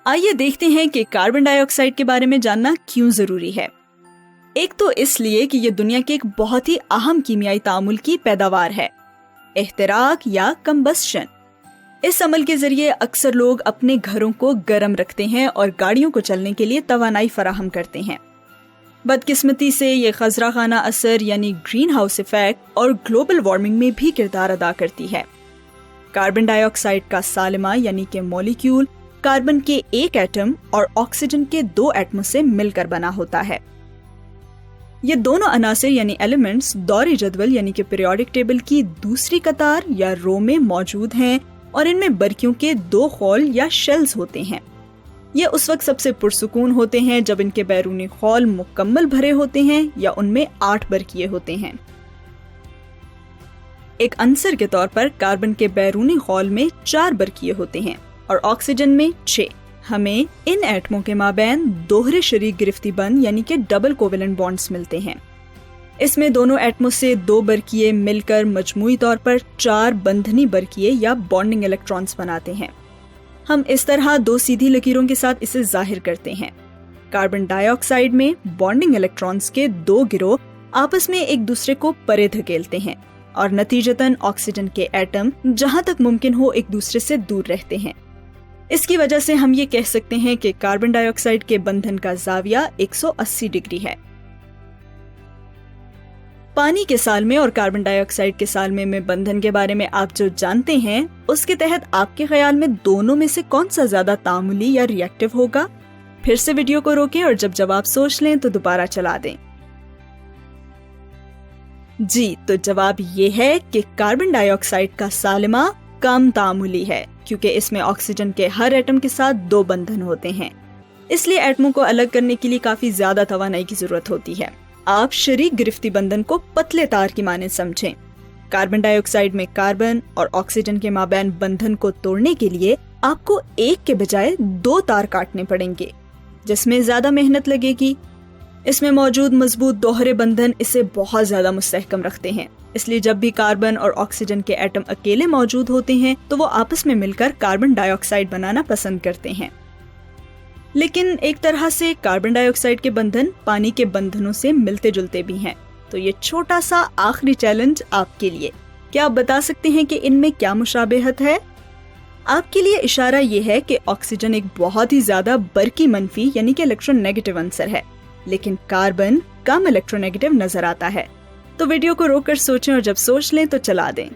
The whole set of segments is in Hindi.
आइए देखते हैं कि कार्बन डाइऑक्साइड के बारे में जानना क्यों जरूरी है। एक तो इसलिए कि ये दुनिया के एक बहुत ही अहम कीमियाई तामुल की पैदावार है, एहतराक या कंबस्शन। इस अमल के जरिए अक्सर लोग अपने घरों को गर्म रखते हैं और गाड़ियों को चलने के लिए तवानाई फराहम करते हैं। बदकिस्मती से ये खजरा खाना असर यानी ग्रीन हाउस इफेक्ट और ग्लोबल वार्मिंग में भी किरदार अदा करती है। कार्बन डाइऑक्साइड का सालिमा यानी कि मॉलिक्यूल कार्बन के एक एटम और ऑक्सीजन के 2 एटमों से मिलकर बना होता है। ये दोनों अनासिर यानी एलिमेंट्स दौरे जदवल यानी कि पीरियोडिक टेबल की दूसरी कतार या रो में मौजूद हैं और इनमें बरकियों के 2 खौल या शेल्स होते हैं। ये उस वक्त सबसे पुरसुकून होते हैं जब इनके बैरूनी खौल मुकम्मल भरे होते हैं या उनमें 8 बरकिये होते हैं। एक अंसर के तौर पर कार्बन के बैरूनी खौल में 4 बरकिये होते हैं और ऑक्सीजन में 6। हमें इन एटमों के माबैन दोहरे शरीक गिरफ्ती बंद यानी कि डबल कोवेलेंट बॉन्ड्स मिलते हैं। इसमें दोनों एटमों से 2 बरकिये मिलकर मजमूई तौर पर 4 बंधनी बरकिये या बॉन्डिंग इलेक्ट्रॉन्स बनाते हैं। हम इस तरह 2 सीधी लकीरों के साथ इसे जाहिर करते हैं। कार्बन डाइऑक्साइड में बॉन्डिंग इलेक्ट्रॉन्स के 2 गिरोह आपस में एक दूसरे को परे धकेलते हैं और नतीजतन ऑक्सीजन के एटम जहां तक मुमकिन हो एक दूसरे से दूर रहते हैं। इसकी वजह से हम ये कह सकते हैं कि कार्बन डाइऑक्साइड के बंधन का जाविया 180 डिग्री है। पानी के सालमे और कार्बन डाइऑक्साइड के सालमे में बंधन के बारे में आप जो जानते हैं, उसके तहत आपके ख्याल में दोनों में से कौन सा ज्यादा तामुली या रिएक्टिव होगा? फिर से वीडियो को रोकें और जब जवाब सोच लें तो दोबारा चला दें। जी, तो जवाब ये है कि कार्बन डाइऑक्साइड का सालिमा कम तामुली है क्योंकि इसमें ऑक्सीजन के हर एटम के साथ 2 बंधन होते हैं। इसलिए एटमों को अलग करने के लिए काफी ज्यादा तवानाई की जरूरत होती है। आप शरीक गिरफ्ती बंधन को पतले तार की माने समझें। कार्बन डाइऑक्साइड में कार्बन और ऑक्सीजन के माबैन बंधन को तोड़ने के लिए आपको एक के बजाय 2 तार काटने पड़ेंगे, जिसमें ज्यादा मेहनत लगेगी। इसमें मौजूद मजबूत दोहरे बंधन इसे बहुत ज्यादा मुस्तहकम रखते हैं। इसलिए जब भी कार्बन और ऑक्सीजन के एटम अकेले मौजूद होते हैं तो वो आपस में मिलकर कार्बन डाइऑक्साइड बनाना पसंद करते हैं। लेकिन एक तरह से कार्बन डाइऑक्साइड के बंधन पानी के बंधनों से मिलते जुलते भी हैं। तो ये छोटा सा आखिरी चैलेंज आपके लिए, क्या आप बता सकते हैं कि इनमें क्या मुशाबहत है? आपके लिए इशारा ये है कि ऑक्सीजन एक बहुत ही ज्यादा बरकी मनफी यानी कि इलेक्ट्रोनेगेटिव आंसर है, लेकिन कार्बन कम इलेक्ट्रोनेगेटिव नजर आता है। तो वीडियो को रोककर सोचें और जब सोच लें तो चला दें।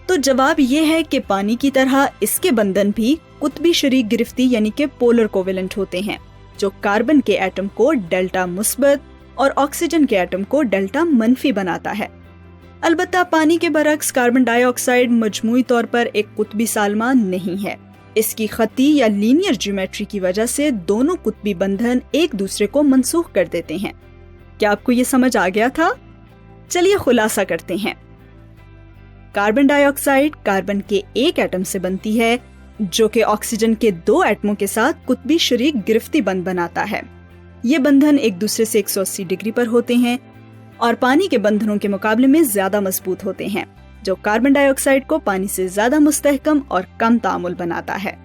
तो जवाब ये है कि पानी की तरह इसके बंधन भी कुतबी शरीक गिरफ्ती यानी कि पोलर कोवेलेंट होते हैं, जो कार्बन के एटम को डेल्टा मुस्बत और ऑक्सीजन के एटम को डेल्टा मनफी बनाता है। अलबत्ता पानी के बरक्स कार्बन डाइऑक्साइड मजमूई तौर पर एक कुतबी सालमा नहीं है। इसकी खती या लीनियर ज्योमेट्री की वजह से दोनों कुतबी बंधन एक दूसरे को मनसूख कर देते हैं। क्या आपको ये समझ आ गया था? चलिए खुलासा करते हैं। कार्बन डाइऑक्साइड कार्बन के एक एटम से बनती है जो कि ऑक्सीजन के 2 एटमों के साथ कुतबी शरीक गिरफ्ती बंध बनाता है। ये बंधन एक दूसरे से 180 डिग्री पर होते हैं और पानी के बंधनों के मुकाबले में ज्यादा मजबूत होते हैं, जो कार्बन डाइऑक्साइड को पानी से ज्यादा मुस्तहकम और कम तामुल बनाता है।